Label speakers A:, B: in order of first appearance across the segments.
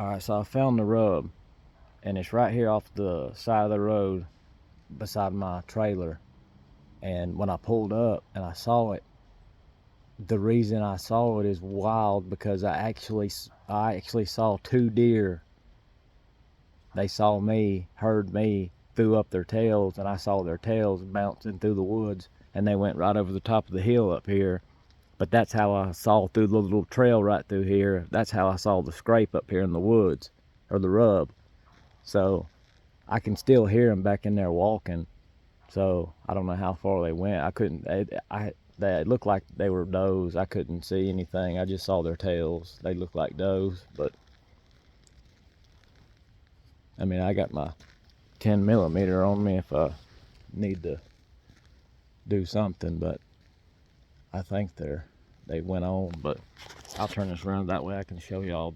A: Alright, so I found the rub, and it's right here off the side of the road beside my trailer. And when I pulled up and I saw it, the reason I saw it is wild because I actually saw two deer. They saw me, heard me, threw up their tails, and I saw their tails bouncing through the woods, and they went right over the top of the hill up here. But that's how I saw through the little trail right through here. That's how I saw the scrape up here in the woods, or the rub. So I can still hear them back in there walking. So I don't know how far they went. I couldn't, they looked like they were does. I couldn't see anything. I just saw their tails. They looked like does, but I mean, I got my 10mm on me if I need to do something, but I think they went on. But I'll turn this around, that way I can show y'all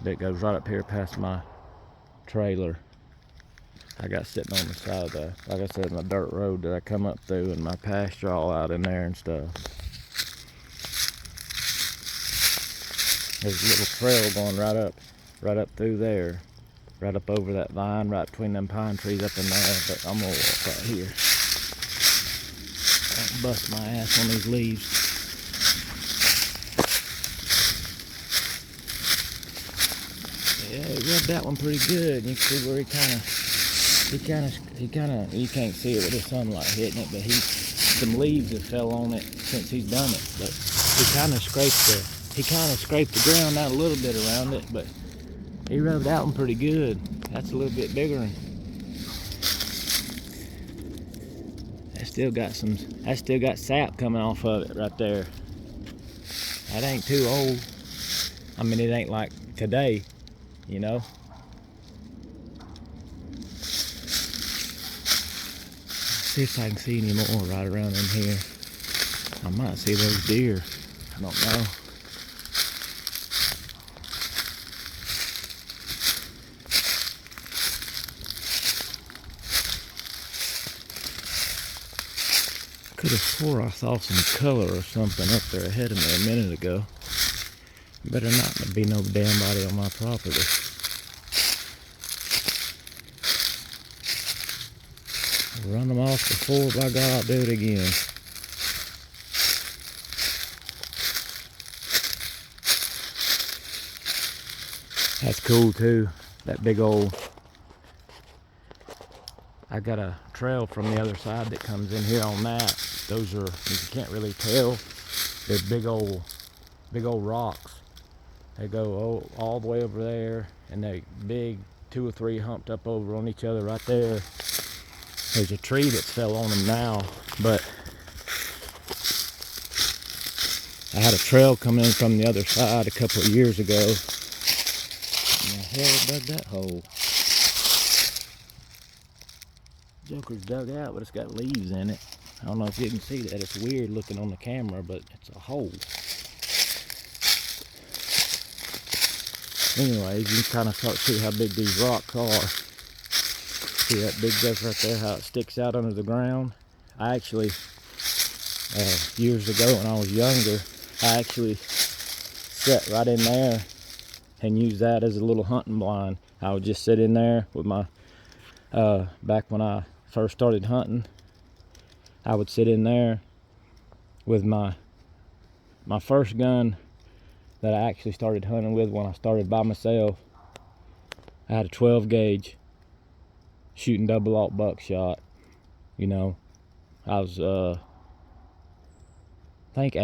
A: that goes right up here past my trailer. I got sitting on the side of the, like I said, my dirt road that I come up through, and my pasture all out in there and stuff. There's a little trail going right up through there, right up over that vine, right between them pine trees up in there. But I'm gonna walk right here. I'll bust my ass on these leaves. Yeah, he rubbed that one pretty good. You can see where he kind of, you can't see it with the sunlight hitting it, but some leaves have fell on it since he's done it. But he kind of scraped the ground out a little bit around it, but he rubbed that one pretty good. That's a little bit bigger. That still got sap coming off of it right there. That ain't too old. I mean, it ain't like today, you know. See if I can see any more right around in here. I might see those deer. I don't know. Could have swore I saw some color or something up there ahead of me a minute ago. Better not be no damn body on my property. Run them off before, by God, I'll do it again. That's cool too. That big old, I got a trail from the other side that comes in here on that. Those are, you can't really tell, they're big old rocks. They go all the way over there, and they big 2 or 3 humped up over on each other right there. There's a tree that's fell on them now, but I had a trail coming in from the other side a couple of years ago. And the hell dug that hole? Joker's dug out, but it's got leaves in it. I don't know if you can see that. It's weird looking on the camera, but it's a hole. Anyways, you can kind of start to see how big these rocks are. See that big guy right there, how it sticks out under the ground? I actually, years ago when I was younger, I actually sat right in there and used that as a little hunting blind. I would just sit in there with my, back when I first started hunting, I would sit in there with my first gun that I actually started hunting with when I started by myself. I had a 12 gauge. Shooting double-aught buckshot, you know. I was, I think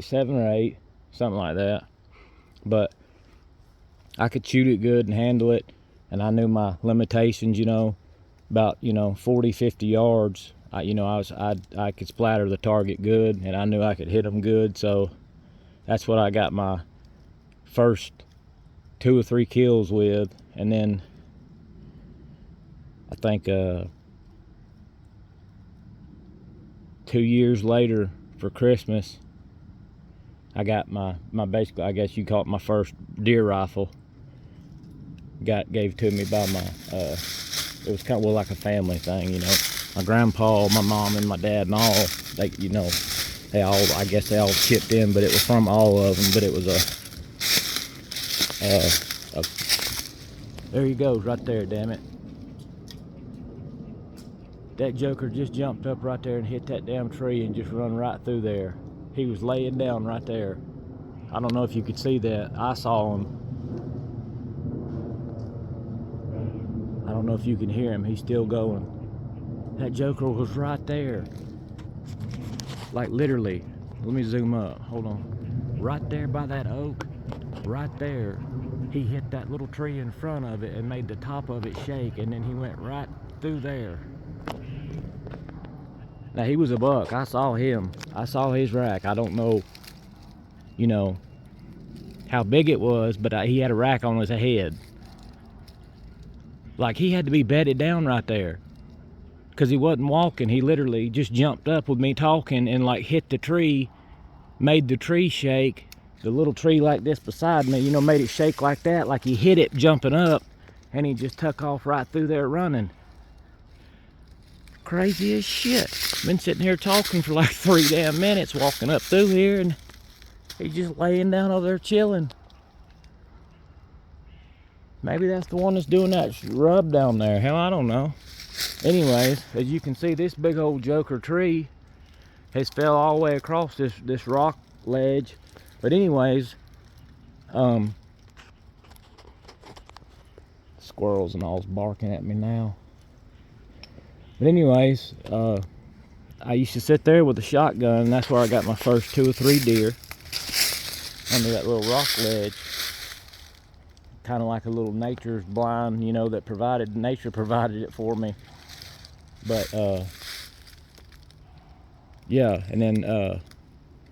A: 7 or 8, something like that. But I could shoot it good and handle it, and I knew my limitations, you know, about, 40, 50 yards. I could splatter the target good, and I knew I could hit them good. So that's what I got my first 2 or 3 kills with, and then I think 2 years later for Christmas, I got my basically, I guess you call it my first deer rifle. Gave to me by my, it was kind of like a family thing, you know. My grandpa, my mom, and my dad and all, they, I guess they all chipped in, but it was from all of them. But it was there he goes right there, damn it. That joker just jumped up right there and hit that damn tree and just run right through there. He was laying down right there. I don't know if you could see that. I saw him. I don't know if you can hear him. He's still going. That joker was right there. Like literally. Let me zoom up. Hold on. Right there by that oak. Right there. He hit that little tree in front of it and made the top of it shake, and then he went right through there. Now he was a buck. I saw him. I saw his rack. I don't know, you know, how big it was, but he had a rack on his head. Like he had to be bedded down right there, because he wasn't walking. He literally just jumped up with me talking and like hit the tree, made the tree shake. The little tree like this beside me, you know, made it shake like that, like he hit it jumping up, and he just took off right through there running. Crazy as shit. Been sitting here talking for like 3 damn minutes, walking up through here, and he's just laying down over there chilling. Maybe that's the one that's doing that rub down there. Hell, I don't know. Anyways, as you can see, this big old joker tree has fell all the way across this rock ledge. But anyways, squirrels and all's barking at me now. But anyways, I used to sit there with a shotgun, and that's where I got my first 2 or 3 deer, under that little rock ledge. Kind of like a little nature's blind, you know, that nature provided it for me. But yeah, and then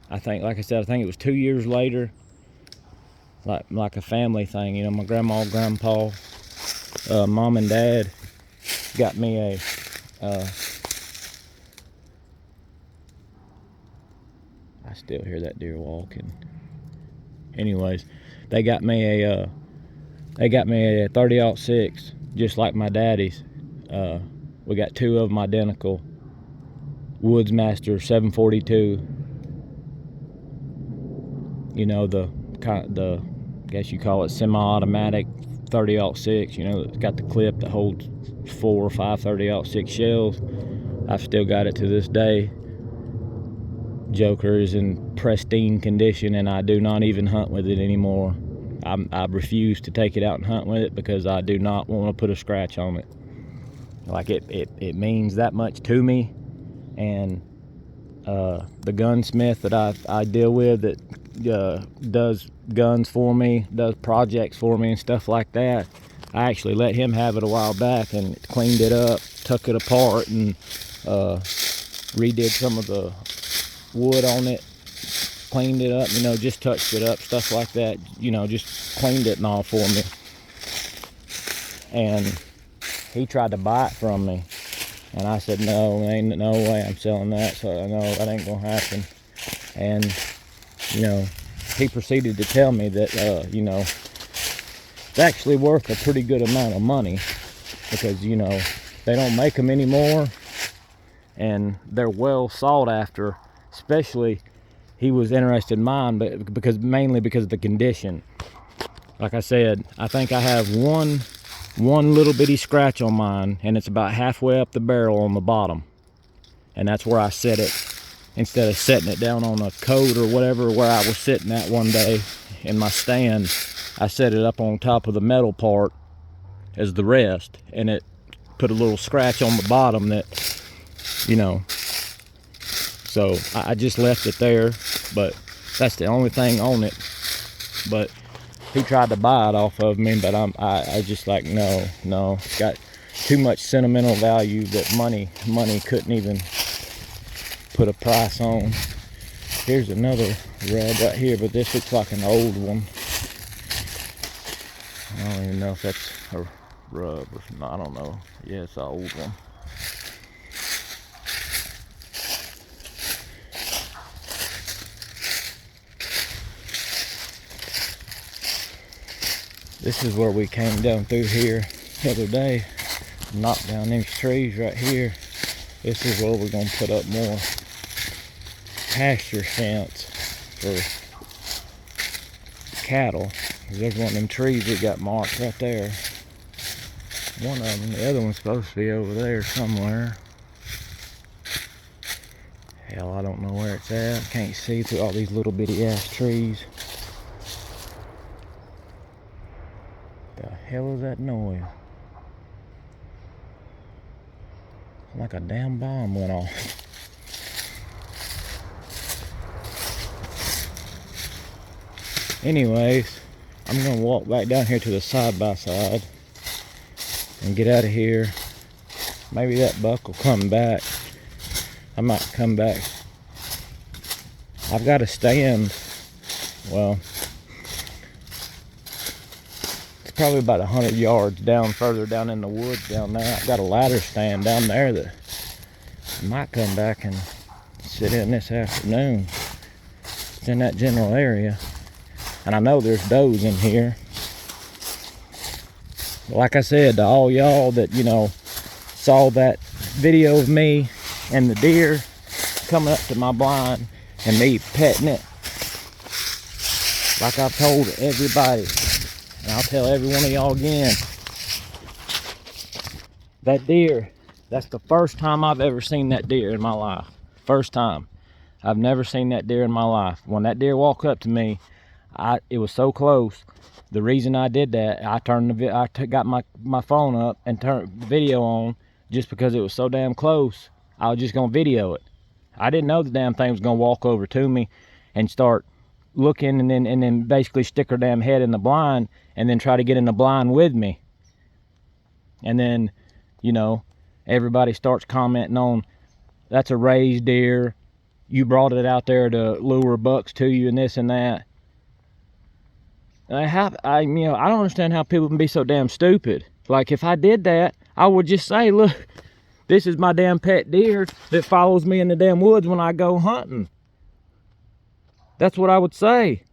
A: I think, like I said, I think it was 2 years later, like a family thing, you know, my grandma, grandpa, mom and dad got me a I still hear that deer walking. Anyways, they got me a 30-06, just like my daddy's. We got 2 of them identical. Woodsmaster 742. You know, the I guess you call it semi-automatic 30-06. You know, it's got the clip that holds 4 or 5 30-06 shells. I've still got it to this day. Joker is in pristine condition, and I do not even hunt with it anymore. I refuse to take it out and hunt with it because I do not want to put a scratch on it. Like it means that much to me. And the gunsmith that I deal with that does guns for me, does projects for me and stuff like that, I actually let him have it a while back and cleaned it up, took it apart, and redid some of the wood on it, cleaned it up, you know, just touched it up, stuff like that, you know, just cleaned it and all for me. And he tried to buy it from me, and I said, no, ain't no way I'm selling that, so I know that ain't gonna happen. And you know, he proceeded to tell me that you know, it's actually worth a pretty good amount of money, because you know, they don't make them anymore, and they're well sought after. Especially, he was interested in mine, but mainly because of the condition. Like I said, I think I have one little bitty scratch on mine, and it's about halfway up the barrel on the bottom, and that's where I set it. Instead of setting it down on a coat or whatever where I was sitting at one day in my stand, I set it up on top of the metal part as the rest, and it put a little scratch on the bottom that, you know, so I just left it there. But that's the only thing on it. But he tried to buy it off of me, but I just like, no, it's got too much sentimental value that money couldn't even put a price on. Here's another rub right here, but this looks like an old one. I don't even know if that's a rub or something. I don't know. Yeah, it's an old one. This is where we came down through here the other day, knocked down these trees right here. This is where we're gonna put up more. pasture fence for cattle. There's one of them trees that got marked right there. One of them. The other one's supposed to be over there somewhere. Hell, I don't know where it's at. Can't see through all these little bitty ass trees. The hell is that noise? Like a damn bomb went off. Anyways, I'm gonna walk back down here to the side-by-side and get out of here. Maybe that buck will come back. I might come back. I've got to stand. Well, it's probably about 100 yards down, further down in the woods down there. I've got a ladder stand down there that I might come back and sit in this afternoon. It's in that general area. And I know there's does in here. Like I said, to all y'all that, you know, saw that video of me and the deer coming up to my blind and me petting it, like I've told everybody, and I'll tell every one of y'all again, that deer, that's the first time I've ever seen that deer in my life. First time. I've never seen that deer in my life. When that deer walked up to me, it was so close. The reason I did that, I got my phone up and turned the video on just because it was so damn close. I was just gonna video it. I didn't know the damn thing was gonna walk over to me and start looking, and then basically stick her damn head in the blind and then try to get in the blind with me. And then, you know, everybody starts commenting on, that's a raised deer. You brought it out there to lure bucks to you and this and that. I don't understand how people can be so damn stupid. Like, if I did that, I would just say, look, this is my damn pet deer that follows me in the damn woods when I go hunting. That's what I would say.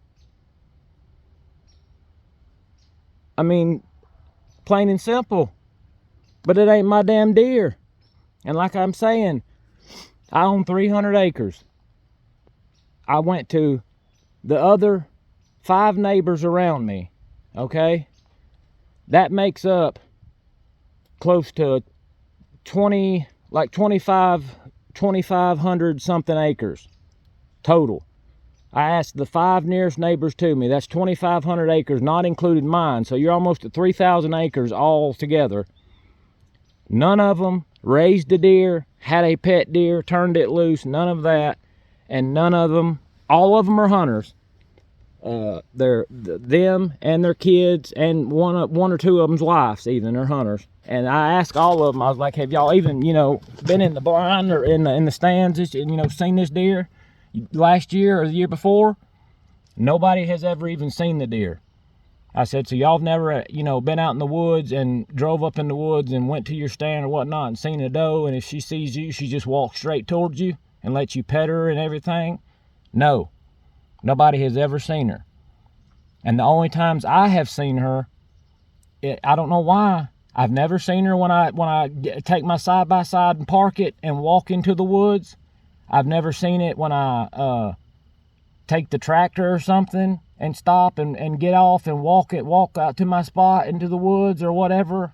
A: I mean, plain and simple. But it ain't my damn deer. And like I'm saying, I own 300 acres. I went to the other 5 neighbors around me, okay? That makes up close to 2,500 something acres total. I asked the 5 nearest neighbors to me. That's 2,500 acres, not including mine. So you're almost at 3,000 acres all together. None of them raised a deer, had a pet deer, turned it loose, none of that. And none of them, all of them are hunters. Them and their kids and one or two of them's wives even are hunters. And I asked all of them, I was like, have y'all even, you know, been in the blind or in the stands, you know, seen this deer last year or the year before? Nobody has ever even seen the deer. I said, so y'all have never, you know, been out in the woods and drove up in the woods and went to your stand or whatnot and seen a doe, and if she sees you, she just walks straight towards you and lets you pet her and everything? No. Nobody has ever seen her. And the only times I have seen her, I don't know why. I've never seen her when I take my side-by-side and park it and walk into the woods. I've never seen it when I take the tractor or something and stop and get off and walk out to my spot into the woods or whatever.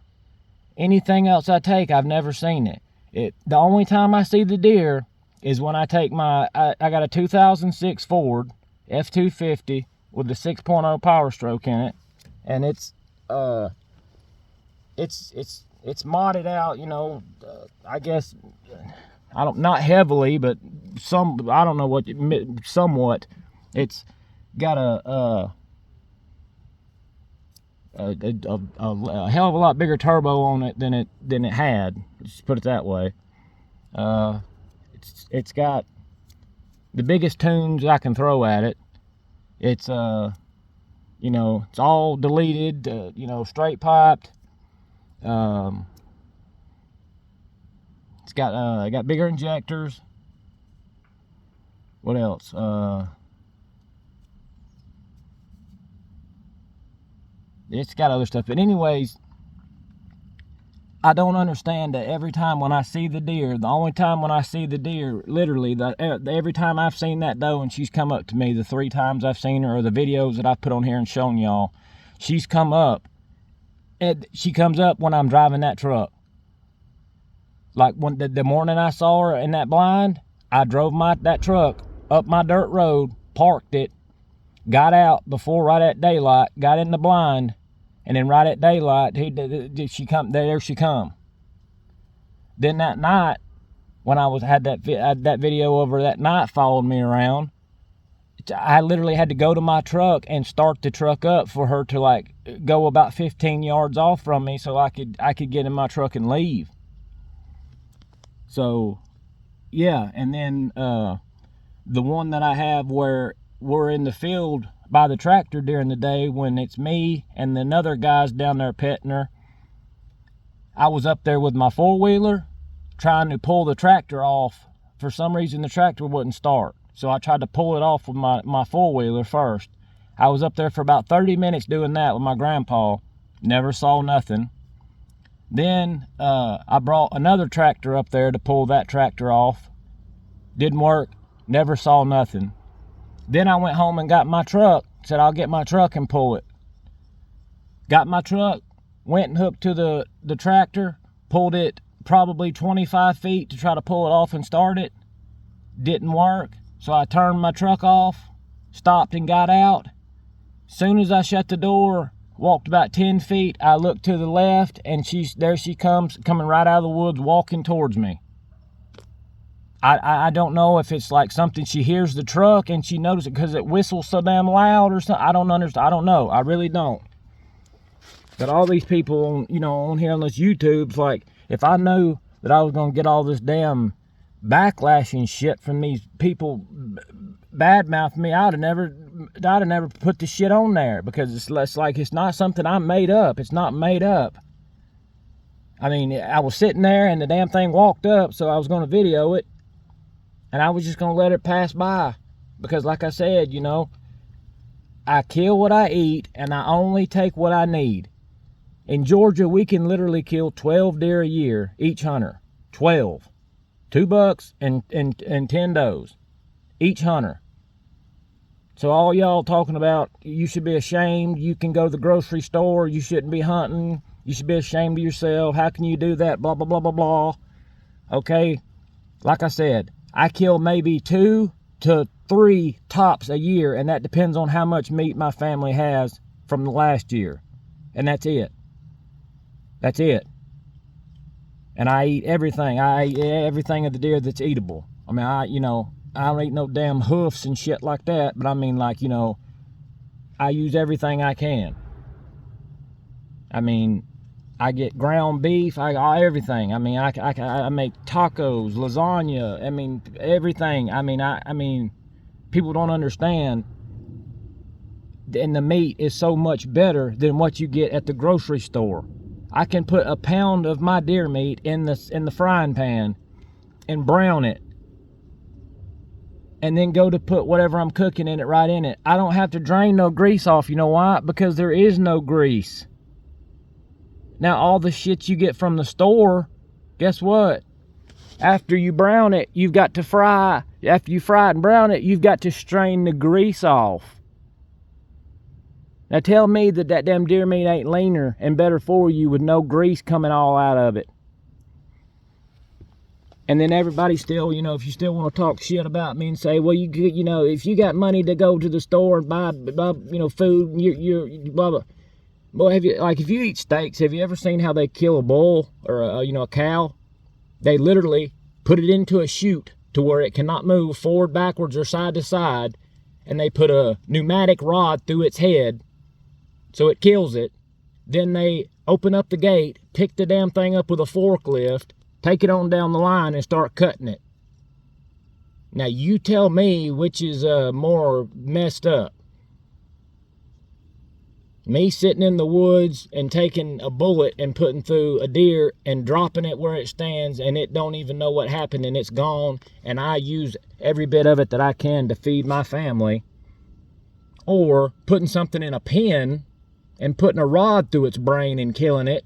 A: Anything else I take, I've never seen it. The only time I see the deer is when I take I got a 2006 Ford F-250 with the 6.0 Power Stroke in it, and it's modded out, you know, I guess, not heavily, but I don't know what, somewhat. It's got a hell of a lot bigger turbo on it than it had. Just put it that way. It's got the biggest tunes I can throw at it. It's you know, it's all deleted, you know, straight piped. It's got bigger injectors. What else? It's got other stuff, but anyways, I don't understand that every time when I see the deer, the only time when I see the deer, literally, every time I've seen that doe and she's come up to me, the 3 times I've seen her, or the videos that I've put on here and shown y'all, she's come up, and she comes up when I'm driving that truck. Like when the morning I saw her in that blind, I drove that truck up my dirt road, parked it, got out before right at daylight, got in the blind, and then right at daylight, there she come. Then that night, when I had that video of her that night following me around, I literally had to go to my truck and start the truck up for her to like go about 15 yards off from me so I could get in my truck and leave. So, yeah, and then the one that I have where we're in the field by the tractor during the day when it's me and another guy's down there petting her, I was up there with my 4-wheeler trying to pull the tractor off. For some reason, the tractor wouldn't start. So I tried to pull it off with my 4-wheeler first. I was up there for about 30 minutes doing that with my grandpa. Never saw nothing. Then I brought another tractor up there to pull that tractor off. Didn't work. Never saw nothing. Then I went home and got my truck. Said I'll get my truck and pull it. Got my truck. Went and hooked to the tractor. Pulled it probably 25 feet to try to pull it off and start it. Didn't work. So I turned my truck off. Stopped and got out. Soon as I shut the door, walked about 10 feet, I looked to the left, and there she comes, coming right out of the woods, walking towards me. I don't know if it's like something, she hears the truck and she notices it because it whistles so damn loud or something. I don't understand. I don't know. I really don't. But all these people, on here on this YouTube's like, if I knew that I was going to get all this damn backlash and shit from these people badmouthing me, I'd have never put the shit on there, because it's like it's not something I made up. It's not made up. I mean, I was sitting there and the damn thing walked up, so I was going to video it, and I was just going to let it pass by, because like I said, I kill what I eat and I only take what I need. In Georgia, we can literally kill 12 deer a year, each hunter. 12. 2 bucks and 10 does, each hunter. So all y'all talking about, you should be ashamed, you can go to the grocery store, you shouldn't be hunting, you should be ashamed of yourself, how can you do that, blah, blah, blah, blah, blah. Okay, like I said, I kill maybe 2 to 3 tops a year, and that depends on how much meat my family has from the last year. And that's it. That's it. And I eat everything. I eat everything of the deer that's eatable. I mean, I don't eat no damn hoofs and shit like that, but I mean, like, I use everything I can. I mean, I get ground beef, everything. I mean, I make tacos, lasagna, I mean, everything. I mean, people don't understand, and the meat is so much better than what you get at the grocery store. I can put a pound of my deer meat in the frying pan and brown it, and then go to put whatever I'm cooking in it right in it. I don't have to drain no grease off. You know why? Because there is no grease. Now, all the shit you get from the store, guess what? After you brown it, you've got to fry. After you fry it and brown it, you've got to strain the grease off. Now tell me that damn deer meat ain't leaner and better for you with no grease coming all out of it. And then everybody still, if you still want to talk shit about me and say, well, if you got money to go to the store and buy food, you're blah, blah. Well, if you eat steaks, have you ever seen how they kill a bull or a cow? They literally put it into a chute to where it cannot move forward, backwards, or side to side, and they put a pneumatic rod through its head so it kills it. Then they open up the gate, pick the damn thing up with a forklift, take it on down the line, and start cutting it. Now, you tell me which is more messed up. Me sitting in the woods and taking a bullet and putting through a deer and dropping it where it stands, and it don't even know what happened and it's gone, and I use every bit of it that I can to feed my family. Or putting something in a pen and putting a rod through its brain and killing it.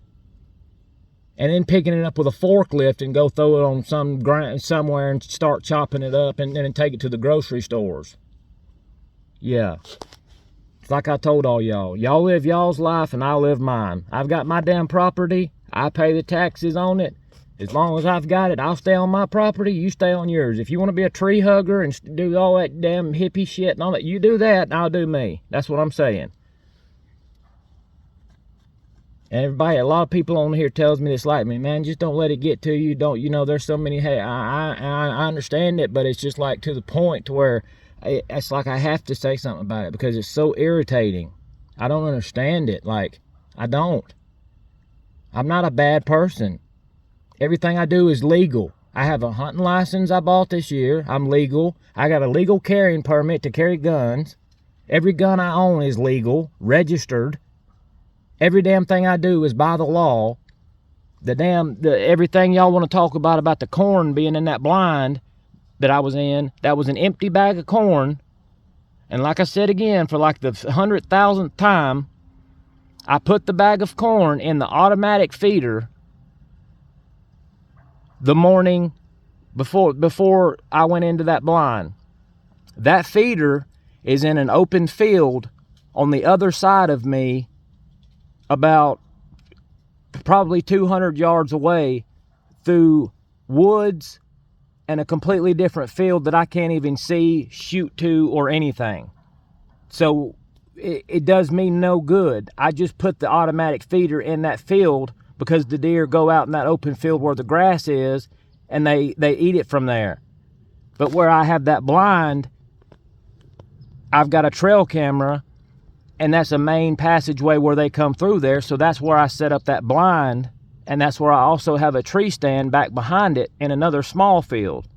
A: and then picking it up with a forklift and go throw it on some ground somewhere and start chopping it up and then take it to the grocery stores. Yeah. It's like I told all y'all. Y'all live y'all's life and I live mine. I've got my damn property. I pay the taxes on it. As long as I've got it, I'll stay on my property. You stay on yours. If you want to be a tree hugger and do all that damn hippie shit and all that, you do that and I'll do me. That's what I'm saying. And everybody, a lot of people on here tells me this like me, man, just don't let it get to you. Don't, you know, there's so many, hey, I understand it, but it's just like to the point to where it's like I have to say something about it because it's so irritating. I don't understand it. Like, I don't. I'm not a bad person. Everything I do is legal. I have a hunting license I bought this year. I'm legal. I got a legal carrying permit to carry guns. Every gun I own is legal, registered. Every damn thing I do is by the law. Everything y'all want to talk about the corn being in that blind that I was in, that was an empty bag of corn. And like I said again, for like the 100,000th time, I put the bag of corn in the automatic feeder the morning before I went into that blind. That feeder is in an open field on the other side of me, about probably 200 yards away, through woods and a completely different field that I can't even see, shoot to, or anything. So it does me no good. I just put the automatic feeder in that field because the deer go out in that open field where the grass is and they eat it from there. But where I have that blind, I've got a trail camera, and that's a main passageway where they come through there. So that's where I set up that blind, and that's where I also have a tree stand back behind it in another small field.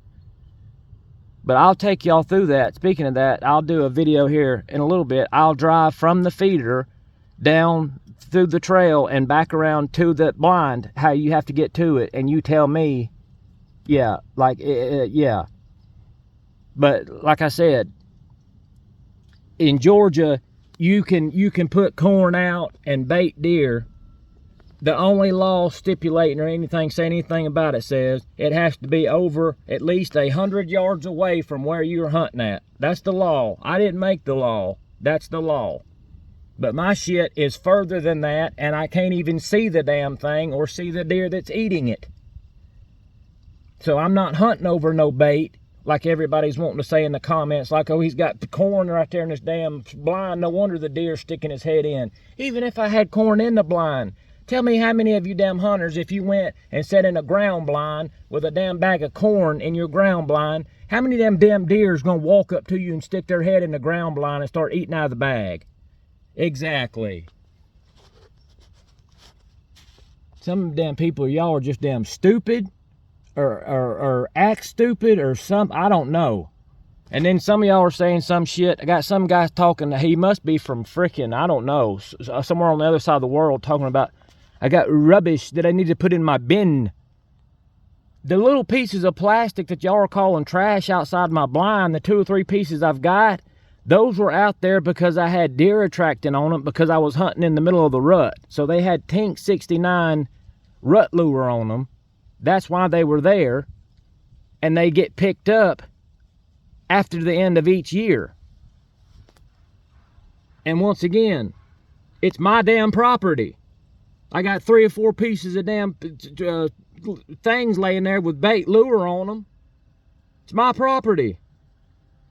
A: But I'll take y'all through that. Speaking of that, I'll do a video here in a little bit. I'll drive from the feeder down through the trail and back around to the blind, how you have to get to it, and you tell me, yeah, like, yeah. But like I said, in Georgia, you can put corn out and bait deer. The only law stipulating or anything saying anything about it says it has to be over at least 100 yards away from where you're hunting at. That's the law. I didn't make the law. That's the law. But my shit is further than that, and I can't even see the damn thing or see the deer that's eating it. So I'm not hunting over no bait, like everybody's wanting to say in the comments, like, oh, he's got the corn right there in this damn blind. No wonder the deer's sticking his head in. Even if I had corn in the blind, tell me how many of you damn hunters, if you went and sat in a ground blind with a damn bag of corn in your ground blind, how many of them damn deer is going to walk up to you and stick their head in the ground blind and start eating out of the bag? Exactly. Some damn people, y'all are just damn stupid. Or act stupid or something. I don't know. And then some of y'all are saying some shit. I got some guys talking. He must be from frickin', I don't know, somewhere on the other side of the world, talking about, I got rubbish that I need to put in my bin. The little pieces of plastic that y'all are calling trash outside my blind, the 2 or 3 pieces I've got, those were out there because I had deer attracting on them because I was hunting in the middle of the rut. So they had Tink 69 rut lure on them. That's why they were there, and they get picked up after the end of each year. And once again, it's my damn property. I got 3 or 4 pieces of damn things laying there with bait lure on them. It's my property.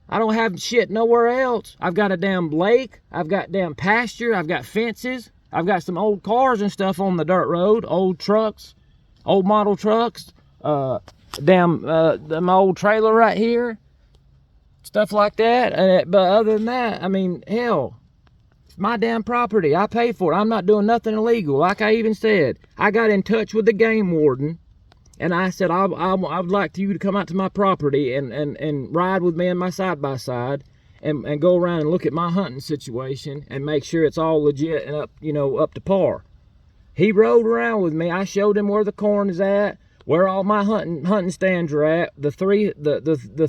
A: I don't have shit nowhere else. I've got a damn lake. I've got damn pasture. I've got fences. I've got some old cars and stuff on the dirt road, old trucks. Old model trucks, my old trailer right here, stuff like that. But other than that, I mean, hell, it's my damn property. I pay for it. I'm not doing nothing illegal. Like I even said, I got in touch with the game warden, and I said, I would like you to come out to my property and ride with me in my side-by-side and go around and look at my hunting situation and make sure it's all legit and up to par. He rode around with me. I showed him where the corn is at, where all my hunting stands are at, the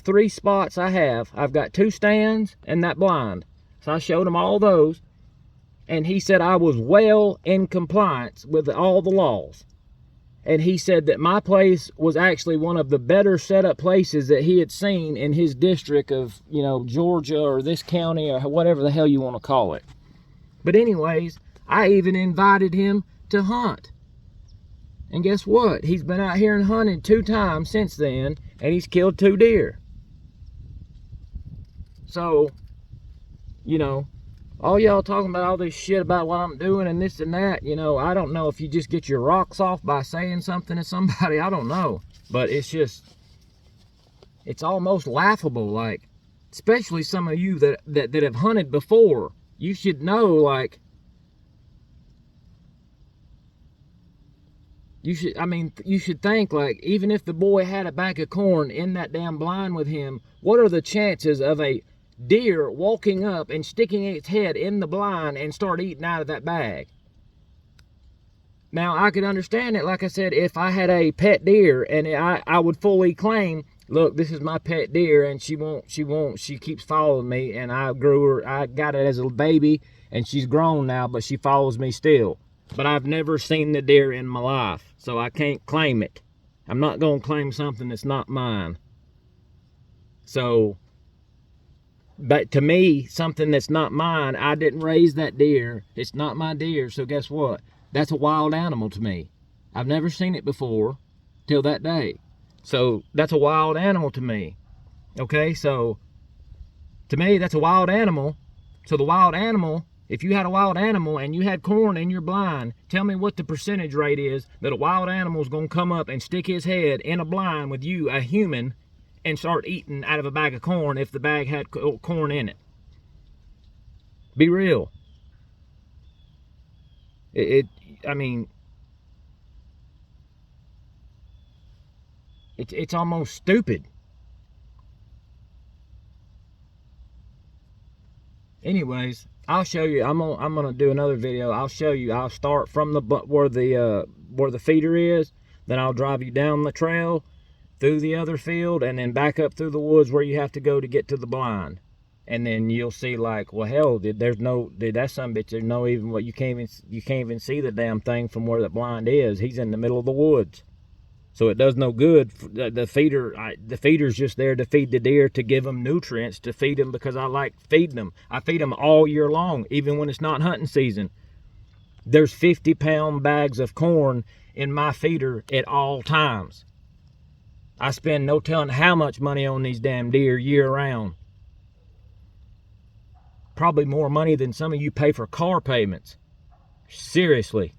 A: three spots I have. I've got 2 stands and that blind. So I showed him all those, and he said I was well in compliance with all the laws. and he said that my place was actually one of the better set up places that he had seen in his district of, you know, Georgia or this county or whatever the hell you want to call it. But anyways, I even invited him to hunt. And guess what? He's been out here and hunted 2 times since then, and he's killed 2 deer. So, you know, all y'all talking about all this shit about what I'm doing and this and that, you know, I don't know if you just get your rocks off by saying something to somebody, I don't know. But it's just, it's almost laughable, like, especially some of you that have hunted before. You should know, like, you should think, like, even if the boy had a bag of corn in that damn blind with him, what are the chances of a deer walking up and sticking its head in the blind and start eating out of that bag? Now, I could understand it, like I said, if I had a pet deer and I would fully claim, look, this is my pet deer, and she keeps following me, and I got it as a baby, and she's grown now, but she follows me still. But I've never seen the deer in my life, so I can't claim it. I'm not going to claim something that's not mine. So, but to me, something that's not mine, I didn't raise that deer. It's not my deer, so guess what? That's a wild animal to me. I've never seen it before till that day. So, that's a wild animal to me. Okay, so, to me, that's a wild animal. So, the wild animal, if you had a wild animal and you had corn in your blind, tell me what the percentage rate is that a wild animal is going to come up and stick his head in a blind with you, a human, and start eating out of a bag of corn if the bag had corn in it. Be real. I mean, it's almost stupid. Anyways, I'll show you. I'm gonna do another video. I'll show you. I'll start from where the feeder is. Then I'll drive you down the trail, through the other field, and then back up through the woods where you have to go to get to the blind. And then you'll see, like, well, hell, that son bitch, there's no even what you can't even see the damn thing from where the blind is. He's in the middle of the woods. So it does no good. The feeder's just there to feed the deer, to give them nutrients, to feed them, because I like feeding them. I feed them all year long, even when it's not hunting season. There's 50-pound bags of corn in my feeder at all times. I spend no telling how much money on these damn deer year round. Probably more money than some of you pay for car payments. Seriously.